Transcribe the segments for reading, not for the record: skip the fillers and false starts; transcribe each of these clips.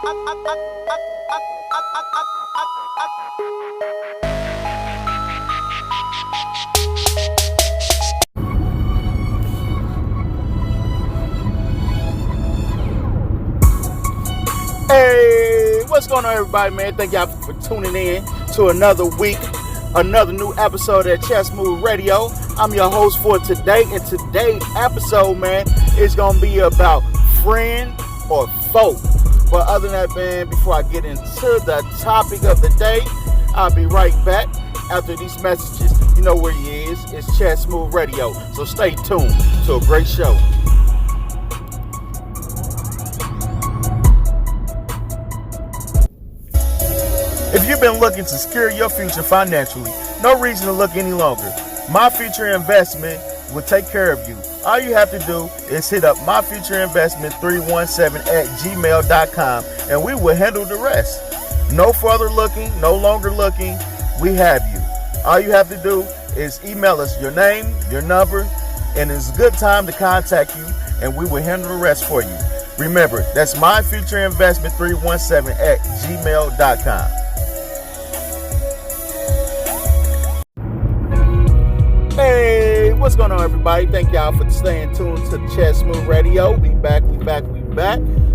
Hey, what's going on, everybody, man? Thank y'all for tuning in to another week, another new episode of Chessmove Radio. I'm your host for today, and today's episode, man, is going to be about friend or foe. But other than that, man, before I get into the topic of the day, I'll be right back after these messages. You know where he is. It's Chessmove Radio. So stay tuned to a great show. If you've been looking to secure your future financially, no reason to look any longer. My Future Investment will take care of you. All you have to do is hit up myfutureinvestment317@gmail.com and we will handle the rest. No further looking, no longer looking. We have you. All you have to do is email us your name, your number, and it's a good time to contact you and we will handle the rest for you. Remember, that's myfutureinvestment317@gmail.com. Hey, what's going on, everybody? Thank y'all for staying tuned to Chessmove Radio. We back.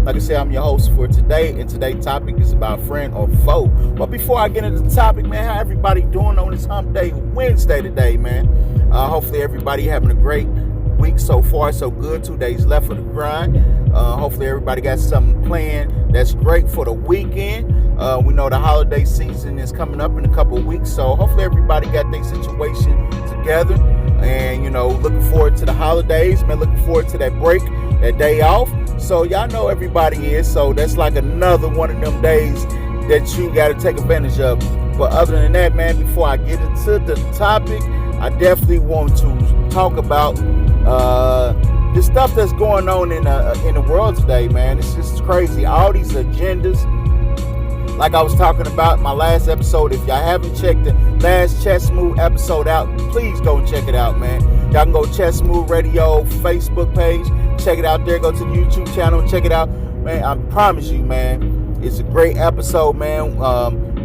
Like I said, I'm your host for today, and today's topic is about friend or foe. But before I get into the topic, man, how everybody doing on this hump day, Wednesday today, man? Hopefully everybody having a great week so far, so good. 2 days left for the grind. Hopefully everybody got something planned that's great for the weekend. We know the holiday season is coming up in a couple of weeks, so hopefully everybody got their situation together. And, you know, looking forward to the holidays, man, looking forward to that break, that day off. So y'all know everybody is, so that's like another one of them days that you got to take advantage of. But other than that, man, before I get into the topic, I definitely want to talk about the stuff that's going on in the world today, man. It's just crazy. All these agendas, like I was talking about in my last episode. If y'all haven't checked the last Chessmove episode out, please go and check it out, man. Y'all can go to Chessmove Radio Facebook page, check it out there. Go to the YouTube channel and check it out, man. I promise you, man, it's a great episode, man.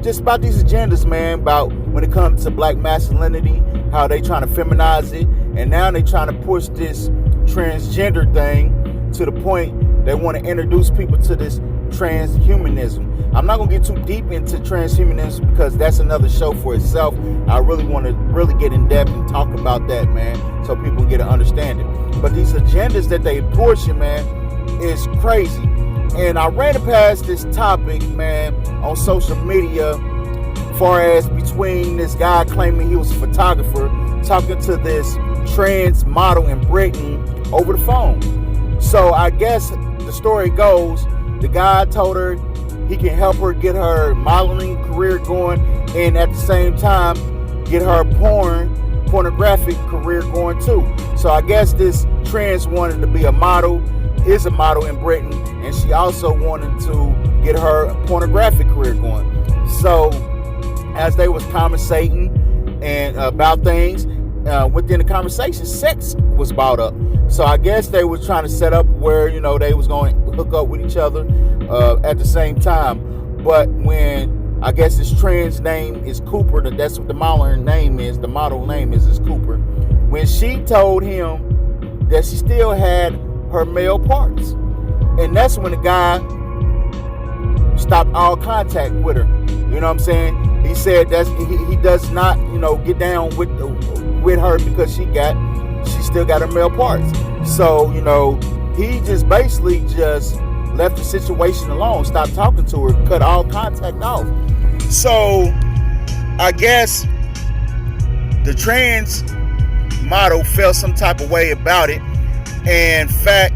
Just about these agendas, man, about when it comes to black masculinity, how they trying to feminize it, and now they trying to push this transgender thing to the point they want to introduce people to this transhumanism. I'm not going to get too deep into transhumanism because that's another show for itself. I really want to get in depth and talk about that, man, so people get an understanding. But these agendas that they pushing, man, is crazy. And I ran past this topic, man, on social media, far as between this guy claiming he was a photographer talking to this trans model in Britain over the phone. So I guess the story goes, the guy told her he can help her get her modeling career going and at the same time get her pornographic career going too. So I guess this trans wanted to be a model, is a model in Britain, and she also wanted to get her pornographic career going. So as they was conversating and about things, within the conversation, sex was brought up. So I guess they was trying to set up where, you know, they was going to hook up with each other at the same time. But when, I guess his trans name is Cooper, that's what the model name is. The model name is Cooper. When she told him that she still had her male parts, and that's when the guy stopped all contact with her. You know what I'm saying? He said that he does not, you know, get down with her because she still got her male parts. So, you know, he just basically just left the situation alone, stopped talking to her, cut all contact off. So I guess the trans model felt some type of way about it. And in fact,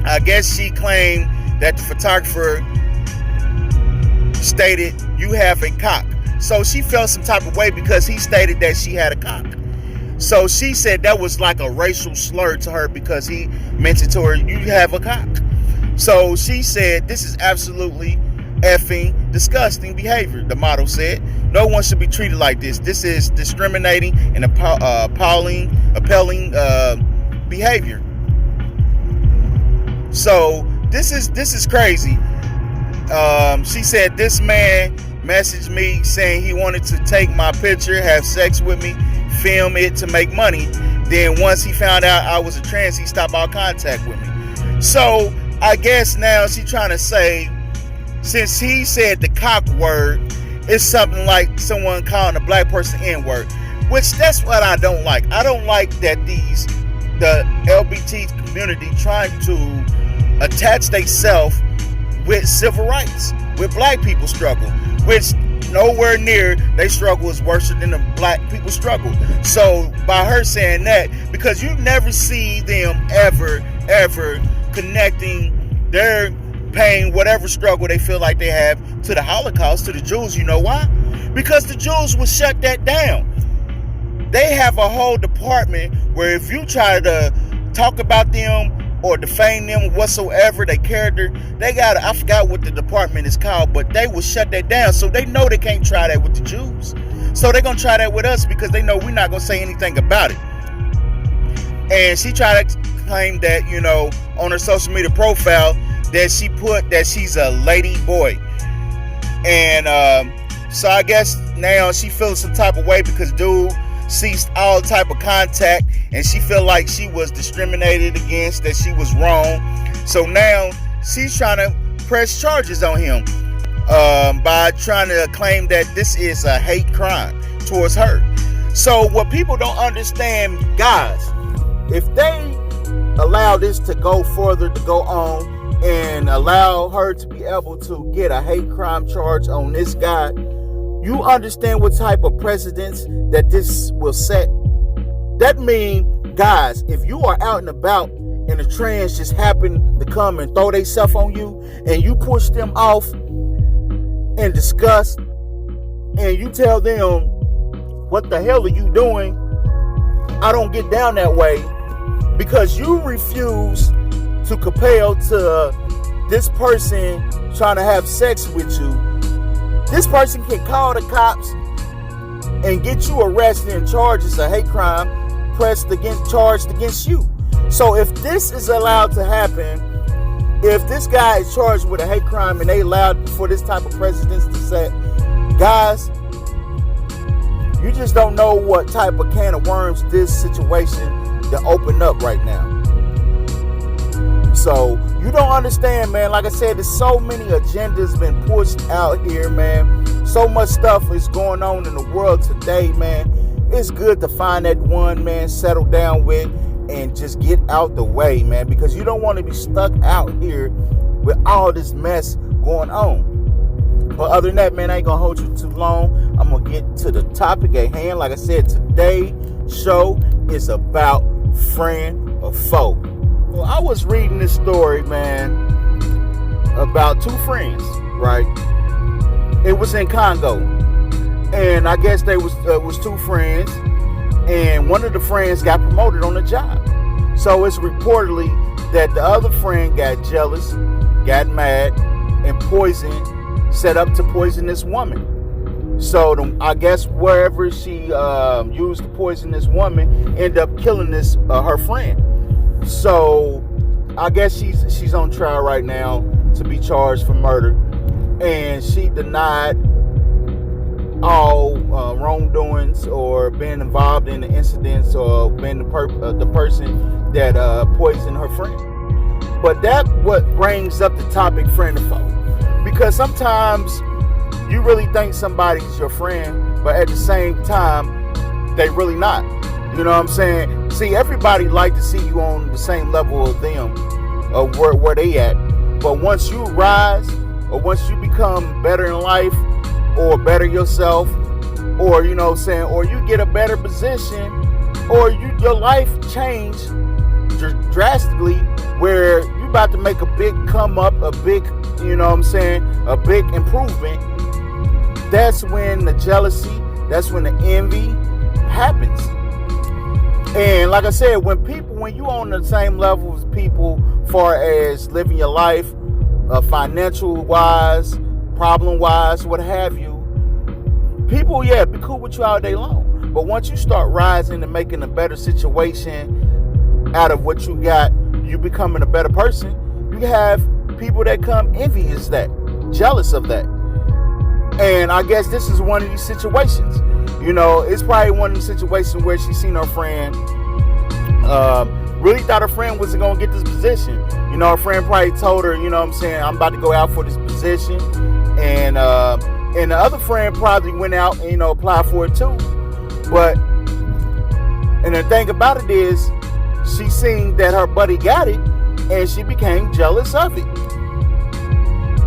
I guess she claimed that the photographer stated, "You have a cock." So she felt some type of way because he stated that she had a cock. So she said that was like a racial slur to her because he mentioned to her, "You have a cock." So she said, "This is absolutely effing disgusting behavior," the model said. "No one should be treated like this. This is discriminating and appalling behavior." So this is crazy. She said this man messaged me saying he wanted to take my picture, have sex with me, film it to make money. Then once he found out I was a trans, he stopped all contact with me. So I guess now she trying to say, since he said the cock word, it's something like someone calling a black person N-word, which that's what I don't like. I don't like that the LGBT community trying to attach themselves with civil rights, with black people's struggle, which nowhere near they struggle is worse than the black people struggle. So by her saying that, because you never see them ever connecting their pain, whatever struggle they feel like they have, to the Holocaust, to the Jews. You know why? Because the Jews will shut that down. They have a whole department where if you try to talk about them or defame them whatsoever, their character, they got, I forgot what the department is called, but they will shut that down. So they know they can't try that with the Jews. So they're going to try that with us because they know we're not going to say anything about it. And she tried to claim that, you know, on her social media profile, that she put that she's a lady boy. And so I guess now she feels some type of way because dude ceased all type of contact, and she felt like she was discriminated against, that she was wrong. So now she's trying to press charges on him by trying to claim that this is a hate crime towards her. So what people don't understand, guys, if they allow this to go further, to go on, and allow her to be able to get a hate crime charge on this guy, you understand what type of precedents that this will set. That means, guys, if you are out and about and a trans just happen to come and throw themselves on you, and you push them off in disgust, and you tell them, what the hell are you doing? I don't get down that way, because you refuse to compel to this person trying to have sex with you. This person can call the cops and get you arrested and charged as a hate crime charged against you. So if this is allowed to happen, if this guy is charged with a hate crime and they allowed for this type of precedence to set, guys, you just don't know what type of can of worms this situation to open up right now. So you don't understand, man. Like I said, there's so many agendas been pushed out here, man. So much stuff is going on in the world today, man. It's good to find that one, man, settle down with and just get out the way, man, because you don't want to be stuck out here with all this mess going on. But other than that, man, I ain't gonna hold you too long. I'm gonna get to the topic at hand. Like I said, today's show is about friend or foe. Well, I was reading this story, man, about two friends, right? It was in Congo, and I guess they was two friends, and one of the friends got promoted on the job. So it's reportedly that the other friend got jealous, got mad, and set up to poison this woman. So I guess wherever she used to poison this woman, ended up killing this her friend. So I guess she's on trial right now to be charged for murder, and she denied all wrongdoings or being involved in the incidents or being the person that poisoned her friend. But that what brings up the topic friend or foe, because sometimes you really think somebody's your friend, but at the same time they really not. You know what I'm saying? See, everybody like to see you on the same level of them, of where they at. But once you rise, or once you become better in life, or better yourself, or you know what I'm saying, or you get a better position, or your life change drastically, where you about to make a big come up, a big, you know what I'm saying, a big improvement. That's when the jealousy, that's when the envy happens. And like I said, when you on the same level as people, far as living your life, financial wise, problem wise, what have you, people, yeah, be cool with you all day long. But once you start rising and making a better situation out of what you got, you becoming a better person, you have people that come envious that. jealous of that. And I guess this is one of these situations. You know, it's probably one of these situations where she seen her friend, really thought her friend wasn't going to get this position. You know, her friend probably told her, you know what I'm saying, I'm about to go out for this position. And the other friend probably went out and, you know, applied for it too. But, and the thing about it is, she seen that her buddy got it and she became jealous of it.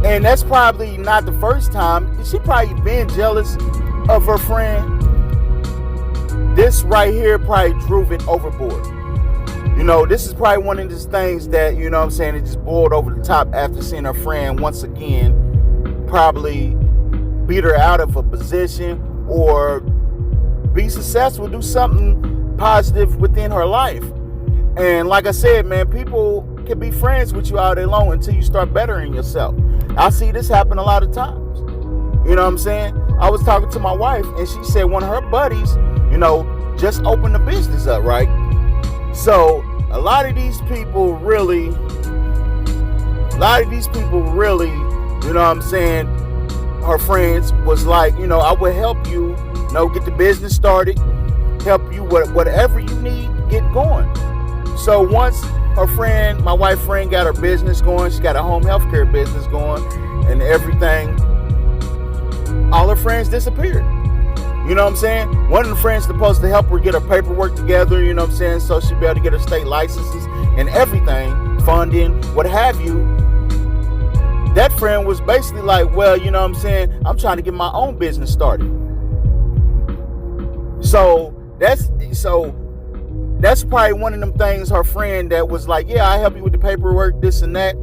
And that's probably not the first time. She probably been jealous of her friend. This right here probably drove it overboard. You know, this is probably one of these things that, you know what I'm saying, it just boiled over the top after seeing her friend once again probably beat her out of a position or be successful, do something positive within her life. And like I said, man, people can be friends with you all day long until you start bettering yourself. I see this happen a lot of times. You know what I'm saying? I was talking to my wife and she said one of her buddies, you know, just opened a business up, right? So a lot of these people really, you know what I'm saying, her friends was like, you know, I will help you, you know, get the business started, help you whatever you need, get going. So once her friend, my wife's friend, got her business going, she got a home health care business going and everything, all her friends disappeared. You know what I'm saying? One of the friends supposed to help her get her paperwork together, you know what I'm saying, so she'd be able to get her state licenses and everything, funding, what have you. That friend was basically like, well, you know what I'm saying, I'm trying to get my own business started. So that's probably one of them things her friend that was like, yeah, I help you with the paperwork, this and that,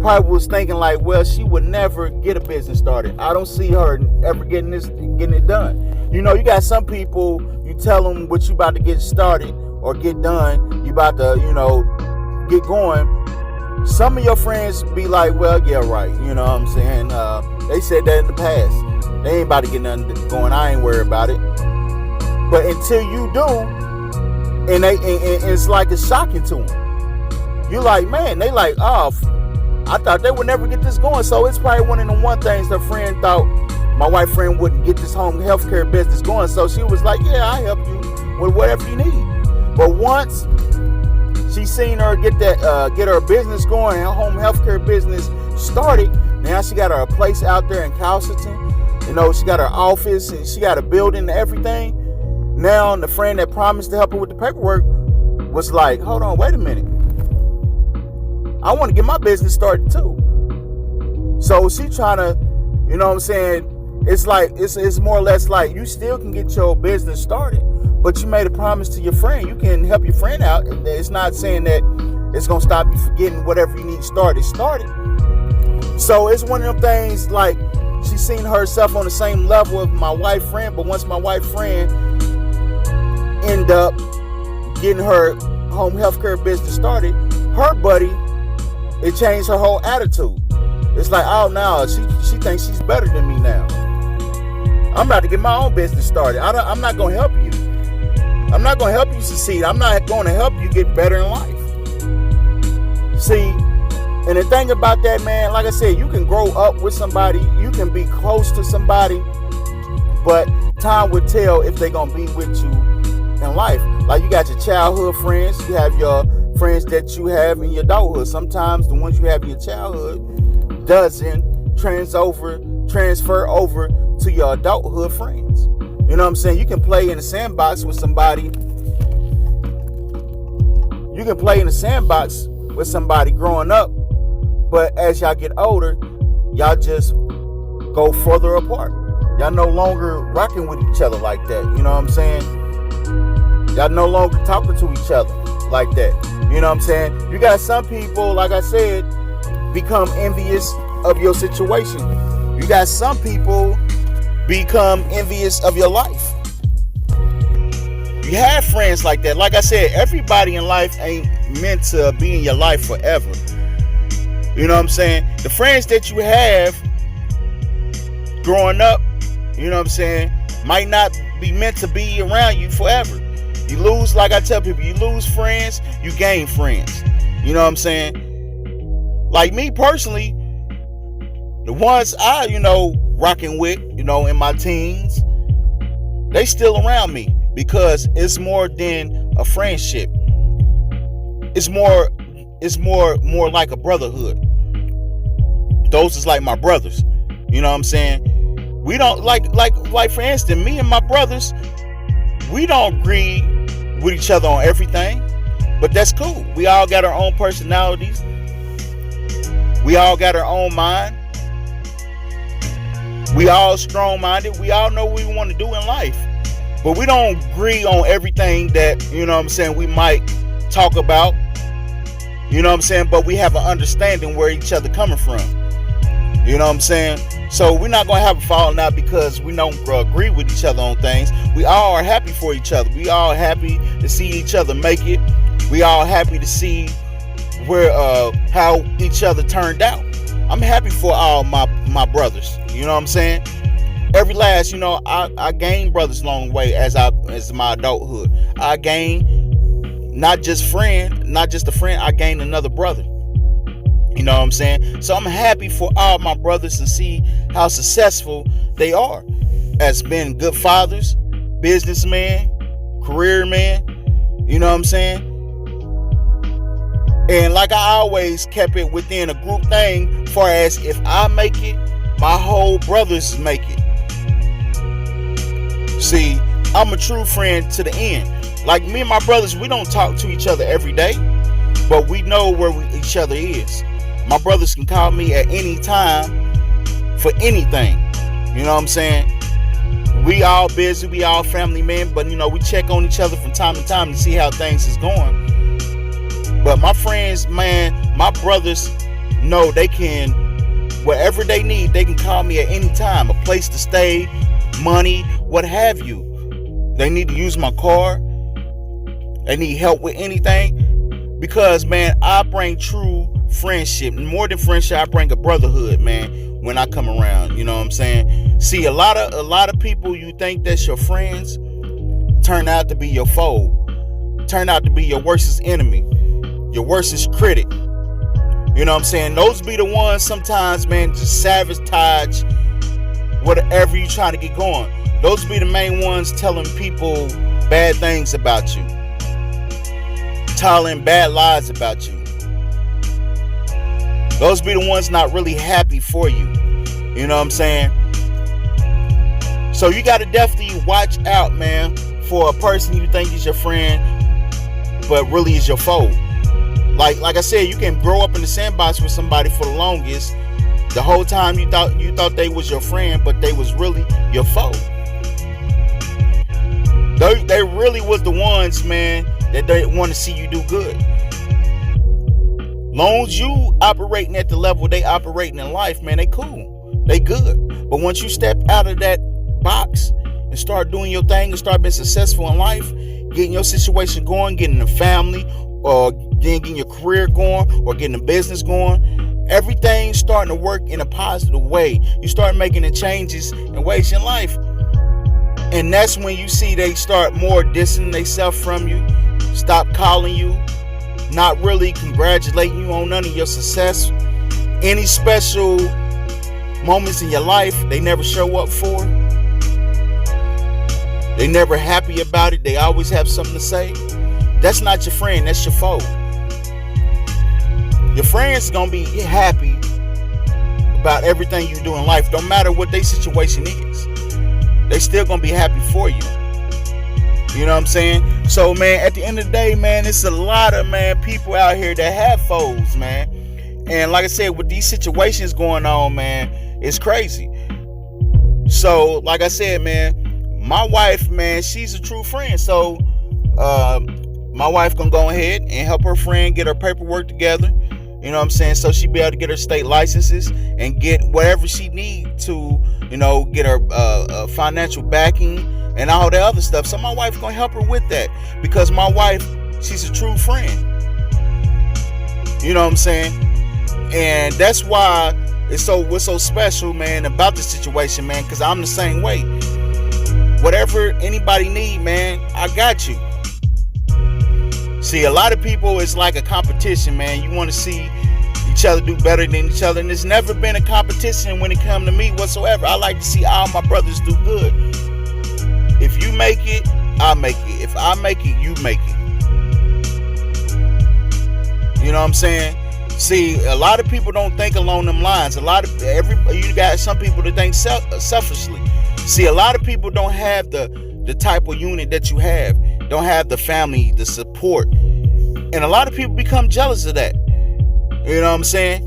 probably was thinking like, well, she would never get a business started. I don't see her ever getting it done. You know, you got some people, you tell them what you about to get started or get done, you about to, you know, get going. Some of your friends be like, well, yeah, right. You know what I'm saying? They said that in the past. They ain't about to get nothing going. I ain't worried about it. But until you do, and it's like it's shocking to them. You're like, man, they like, oh, I thought they would never get this going. So it's probably one of the one things her friend thought my wife's friend wouldn't get this home healthcare business going. So she was like, yeah, I'll help you with whatever you need. But once she seen her get her business going, her home healthcare business started, now she got her place out there in Castleton. You know, she got her office and she got a building and everything. Now the friend that promised to help her with the paperwork was like, hold on, wait a minute. I want to get my business started too. So she trying to, you know what I'm saying, it's like, it's more or less like you still can get your business started, but you made a promise to your friend. You can help your friend out. It's not saying that it's going to stop you from getting whatever you need started. So it's one of them things like she seen herself on the same level of my wife's friend, but once my wife's friend end up getting her home healthcare business started, her buddy, it changed her whole attitude. It's like, oh no, she thinks she's better than me now. I'm about to get my own business started. I'm not going to help you. I'm not going to help you succeed. I'm not going to help you get better in life. See, and the thing about that, man, like I said, you can grow up with somebody, you can be close to somebody, but time will tell if they're going to be with you in life. Like you got your childhood friends, you have your friends that you have in your adulthood. Sometimes the ones you have in your childhood doesn't transfer over to your adulthood friends. You know what I'm saying? You can play in the sandbox with somebody. You can play in the sandbox with somebody growing up, but as y'all get older, y'all just go further apart. Y'all no longer rocking with each other like that. You know what I'm saying? Y'all no longer talking to each other like that. You know what I'm saying? You got some people, like I said, become envious of your situation. You got some people become envious of your life. You have friends like that. Like I said, everybody in life ain't meant to be in your life forever. You know what I'm saying? The friends that you have growing up, you know what I'm saying, might not be meant to be around you forever. You lose, like I tell people, you lose friends, you gain friends. You know what I'm saying? Like me personally, The ones I, rocking with, in my teens, they still around me because it's more than a friendship. It's more like a brotherhood. Those is like my brothers. You know what I'm saying? We don't like for instance, me and my brothers, we don't agree with each other on everything, but that's cool. We all got our own personalities. We all got our own mind. We all strong-minded. We all know what we want to do in life. But we don't agree on everything that, we might talk about. But we have an understanding where each other coming from. You know what I'm saying? So we're not going to have a falling out because we don't agree with each other on things. We all are happy for each other. We all happy to see each other make it. We all happy to see where how each other turned out. I'm happy for all my brothers. You know what I'm saying? Every last, I gained brothers along the way as my adulthood. I gained not just a friend, I gained another brother. You know what I'm saying? So I'm happy for all my brothers to see how successful they are as being good fathers, businessmen, career men. You know what I'm saying? And like I always kept it within a group thing, far as if I make it, my whole brothers make it. See, I'm a true friend to the end. Like me and my brothers, we don't talk to each other every day, but we know where each other is. My brothers can call me at any time for anything. You know what I'm saying? We all busy, we all family men, but we check on each other from time to time to see how things is going. But my friends, man, my brothers know they can, whatever they need, they can call me at any time. A place to stay, money, what have you. They need to use my car. They need help with anything. Because, man, I bring true friendship. More than friendship, I bring a brotherhood, man, when I come around. You know what I'm saying? See, a lot of people you think that's your friends turn out to be your foe. Turn out to be your worstest enemy. Your worstest critic. You know what I'm saying? Those be the ones sometimes, man, just sabotage whatever you trying to get going. Those be the main ones telling people bad things about you. Telling bad lies about you. Those be the ones not really happy for you. You know what I'm saying? So you got to definitely watch out, man, for a person you think is your friend, but really is your foe. Like I said, you can grow up in the sandbox with somebody for the longest. The whole time you thought they was your friend, but they was really your foe. They really was the ones, man, that they want to see you do good. Long as you operating at the level they operating in life, man, they cool. They good. But once you step out of that box and start doing your thing and start being successful in life, getting your situation going, getting a family, or getting your career going, or getting a business going, everything's starting to work in a positive way. You start making the changes and ways in life. And that's when you see they start more distancing themselves from you, stop calling you, not really congratulating you on none of your success. Any special moments in your life, they never show up for. They never happy about it. They always have something to say. That's not your friend, that's your foe. Your friend's gonna be happy about everything you do in life, no matter what their situation is. They still gonna be happy for you. You know what I'm saying? So, man, at the end of the day, man, it's a lot of, man, people out here that have foes, man. And like I said, with these situations going on, man, it's crazy. So, like I said, man, my wife, man, she's a true friend. So, my wife gonna go ahead and help her friend get her paperwork together. You know what I'm saying? So she be able to get her state licenses and get whatever she need to, get her financial backing and all that other stuff. So my wife gonna help her with that, because my wife, she's a true friend. You know what I'm saying? And that's why what's so special, man, about the situation, man, because I'm the same way. Whatever anybody need, man, I got you. See, a lot of people, it's like a competition, man. You want to see each other do better than each other. And there's never been a competition when it comes to me whatsoever. I like to see all my brothers do good. If you make it, I make it. If I make it, you make it. You know what I'm saying? See, a lot of people don't think along them lines. You got some people that think selfishly. See, a lot of people don't have the type of unit that you have. Don't have the family, the support. And a lot of people become jealous of that. You know what I'm saying?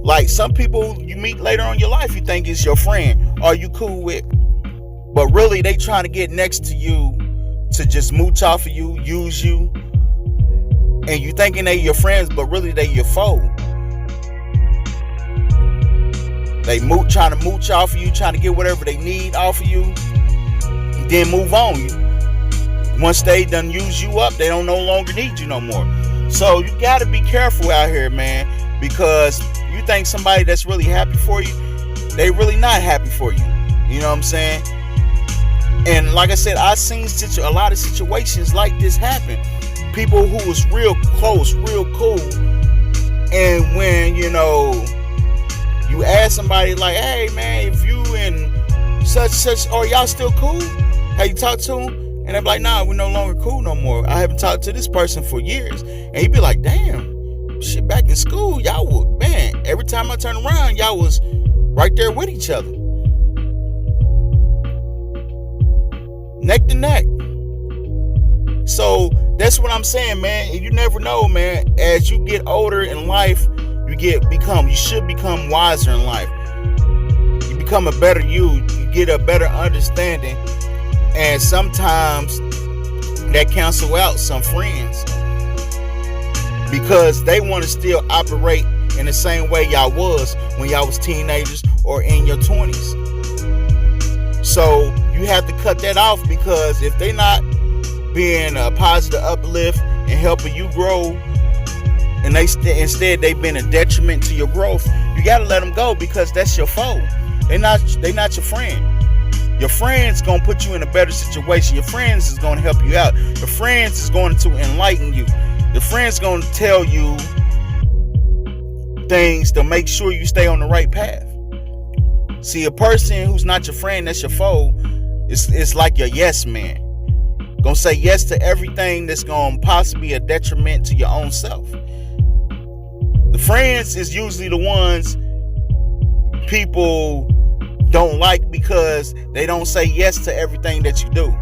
Like some people you meet later on in your life, you think is your friend or you cool with. But really, they trying to get next to you to just mooch off of you, use you. And you thinking they your friends, but really they your foe. They trying to mooch off of you, trying to get whatever they need off of you, then move on. Once they done use you up, they don't no longer need you no more. So you got to be careful out here, man, because you think somebody that's really happy for you, they really not happy for you. You know what I'm saying? And like I said, I've seen a lot of situations like this happen. People who was real close, real cool, and when you ask somebody like, hey man, if you and such, are y'all still cool? Have you talked to him? And they're like, nah, we're no longer cool no more. I haven't talked to this person for years. And he'd be like, damn, shit, back in school, y'all would, man, every time I turn around, y'all was right there with each other, neck to neck. So that's what I'm saying, man. You never know, man. As you get older in life, you should become wiser in life. You become a better you. You get a better understanding. And sometimes that cancel out some friends because they want to still operate in the same way y'all was when y'all was teenagers or in your 20s. So you have to cut that off, because if they not being a positive uplift and helping you grow, and instead they've been a detriment to your growth, you got to let them go, because that's your foe. They not your friend. Your friends gonna put you in a better situation. Your friends is gonna help you out. Your friends is going to enlighten you. Your friends gonna tell you things to make sure you stay on the right path. See, a person who's not your friend, that's your foe, it's like your yes man. Gonna say yes to everything that's gonna possibly be a detriment to your own self. The friends is usually the ones people don't like because they don't say yes to everything that you do.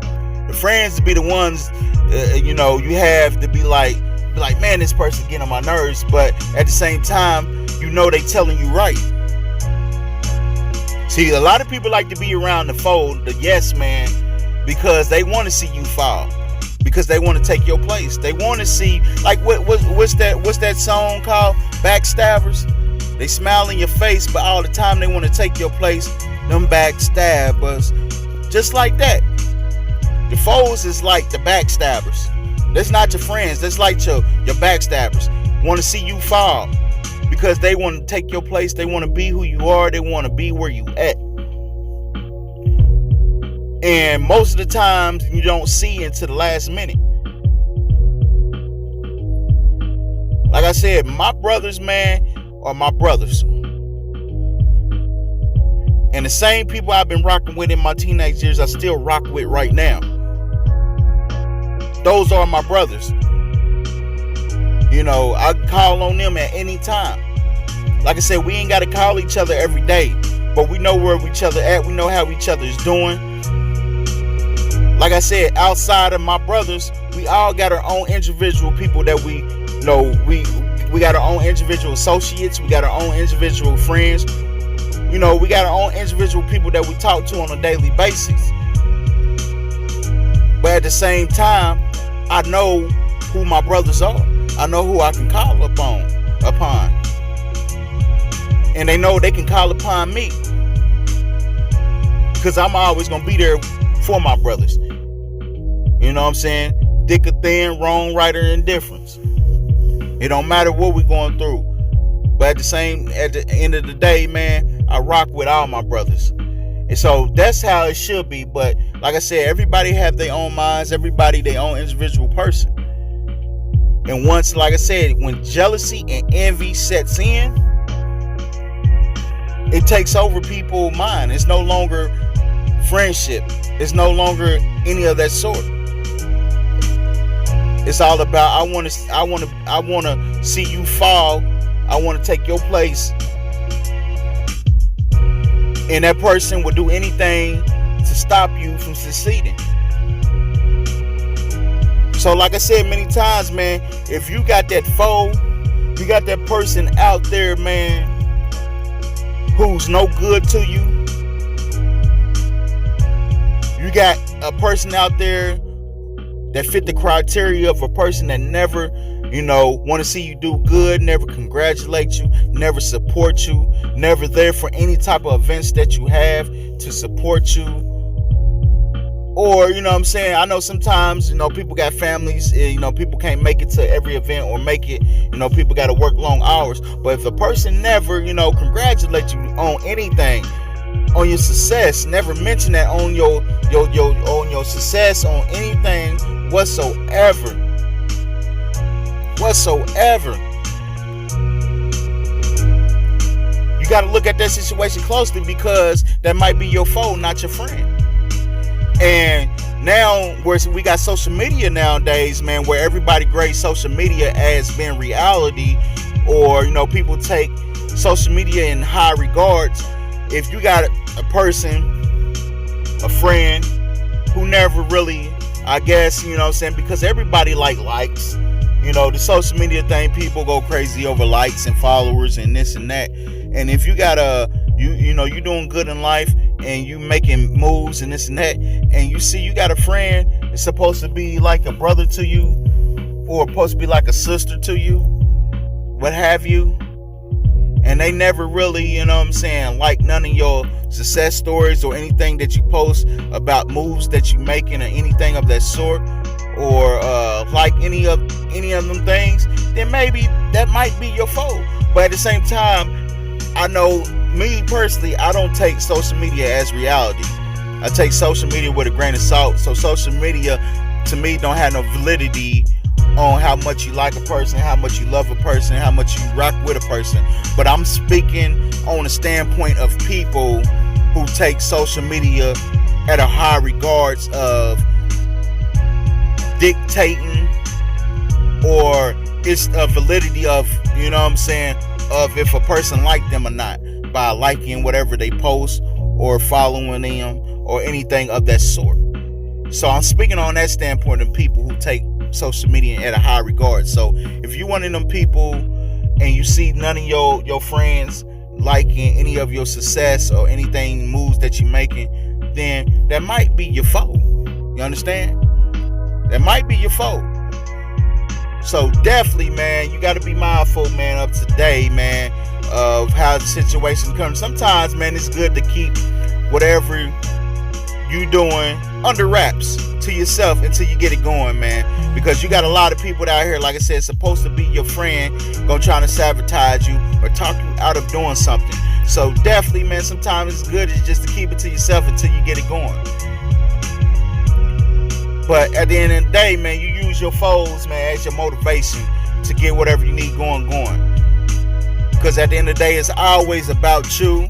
The friends be the ones, you have to be like, man, this person getting on my nerves, but at the same time, they telling you right. See, a lot of people like to be around the foe, the yes man, because they want to see you fall, because they want to take your place. They want to see, like, what's that song called? Backstabbers. They smile in your face, but all the time they want to take your place. Them backstabbers, just like that. The foes is like the backstabbers. That's not your friends. That's like your backstabbers. Want to see you fall because they want to take your place. They want to be who you are. They want to be where you at. And most of the times you don't see into the last minute. Like I said, my brothers, man, are my brothers. And the same people I've been rocking with in my teenage years, I still rock with right now. Those are my brothers. I can call on them at any time. Like I said, we ain't got to call each other every day, but we know where each other at. We know how each other is doing. Like I said, outside of my brothers, we all got our own individual people that we know. We got our own individual associates. We got our own individual friends. We got our own individual people that we talk to on a daily basis. But at the same time, I know who my brothers are. I know who I can call upon. And they know they can call upon me, because I'm always going to be there for my brothers. You know what I'm saying? Thick or thin, wrong, right, or indifference. It don't matter what we're going through. But at the end of the day, man, I rock with all my brothers. And so that's how it should be. But like I said, everybody have their own minds. Everybody their own individual person. And once, like I said, when jealousy and envy sets in, it takes over people's mind. It's no longer friendship. It's no longer any of that sort. It's all about I want to see you fall. I want to take your place. And that person will do anything to stop you from succeeding. So like I said many times, man, if you got that foe, you got that person out there, man, who's no good to you. You got a person out there that fit the criteria of a person that never, want to see you do good, never congratulate you, never support you, never there for any type of events that you have to support you. Or, what I'm saying, I know sometimes, people got families, people can't make it to every event or make it, people got to work long hours. But if a person never, congratulates you on anything, on your success, never mention that on your success, on anything whatsoever, you got to look at that situation closely, because that might be your foe, not your friend. And now we got social media nowadays, man, where everybody grades social media as being reality, or people take social media in high regards. If you got a person, a friend who never really, I guess, because everybody likes, the social media thing, people go crazy over likes and followers and this and that. And if you got you doing good in life and you making moves and this and that, and you see you got a friend that's supposed to be like a brother to you, or supposed to be like a sister to you, what have you, and they never really, like none of your success stories or anything that you post about moves that you making or anything of that sort, or like any of them things, then maybe that might be your foe. But at the same time, I know me personally, I don't take social media as reality. I take social media with a grain of salt. So social media to me don't have no validity on how much you like a person, how much you love a person, how much you rock with a person. But I'm speaking on the standpoint of people who take social media at a high regards of dictating, or it's a validity of, of if a person liked them or not, by liking whatever they post or following them or anything of that sort. So I'm speaking on that standpoint of people who take social media at a high regard. So if you're one of them people and you see none of your friends liking any of your success or anything moves that you're making, then that might be your foe. You understand? That might be your foe. So definitely, man, you got to be mindful, man, up to date, man, of how the situation comes. Sometimes, man, it's good to keep whatever you doing under wraps to yourself until you get it going, man. Because you got a lot of people out here, like I said, supposed to be your friend, gonna try to sabotage you or talk you out of doing something. So definitely, man, sometimes it's good just to keep it to yourself until you get it going. But at the end of the day, man, you use your foes, man, as your motivation to get whatever you need going. Because at the end of the day, it's always about you.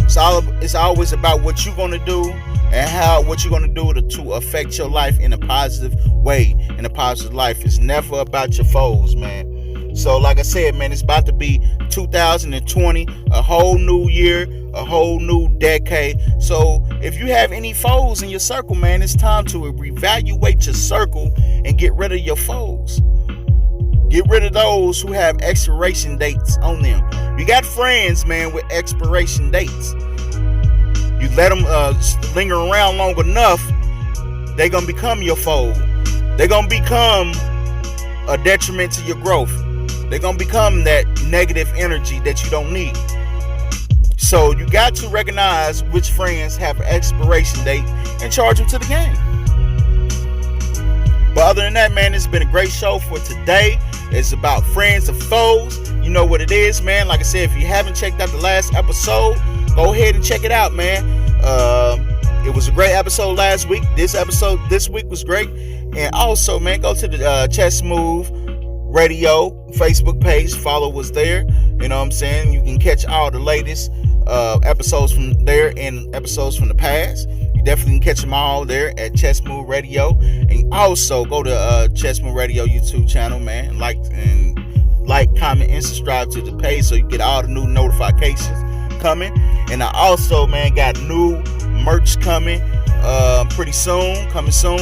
It's always about what you're going to do and what you're going to do to affect your life in a positive way, in a positive life. It's never about your foes, man. So like I said, man, it's about to be 2020, a whole new year, a whole new decade. So if you have any foes in your circle, man, it's time to reevaluate your circle and get rid of your foes. Get rid of those who have expiration dates on them. You got friends, man, with expiration dates. You let them linger around long enough, they're going to become your foe. They're going to become a detriment to your growth. They're going to become that negative energy that you don't need. So you got to recognize which friends have an expiration date and charge them to the game. But other than that, man, it's been a great show for today. It's about friends and foes. You know what it is, man. Like I said, if you haven't checked out the last episode, go ahead and check it out, man. It was a great episode last week. This week was great. And also, man, go to the Chessmove Radio Facebook page. Follow us there. You know what I'm saying? You can catch all the latest episodes from there and episodes from the past. You definitely can catch them all there at Chessmove Radio. And also go to Chessmove Radio YouTube channel, man. Like, comment, and subscribe to the page so you get all the new notifications coming. And I also, man, got new merch coming pretty soon. Coming soon.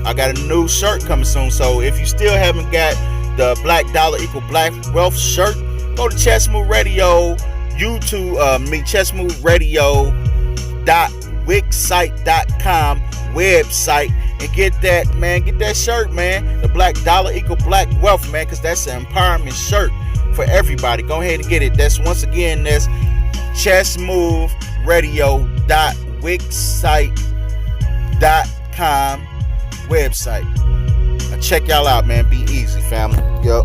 I got a new shirt coming soon. So if you still haven't got the Black Dollar Equal Black Wealth shirt, go to Chessmove Radio YouTube, chessmoveradio.wixsite.com website and get that shirt, man. The Black Dollar Equal Black Wealth, man, because that's an empowerment shirt for everybody. Go ahead and get it. That's chessmoveradio.wixsite.com website. Now check y'all out, man. Be easy, family. Yup.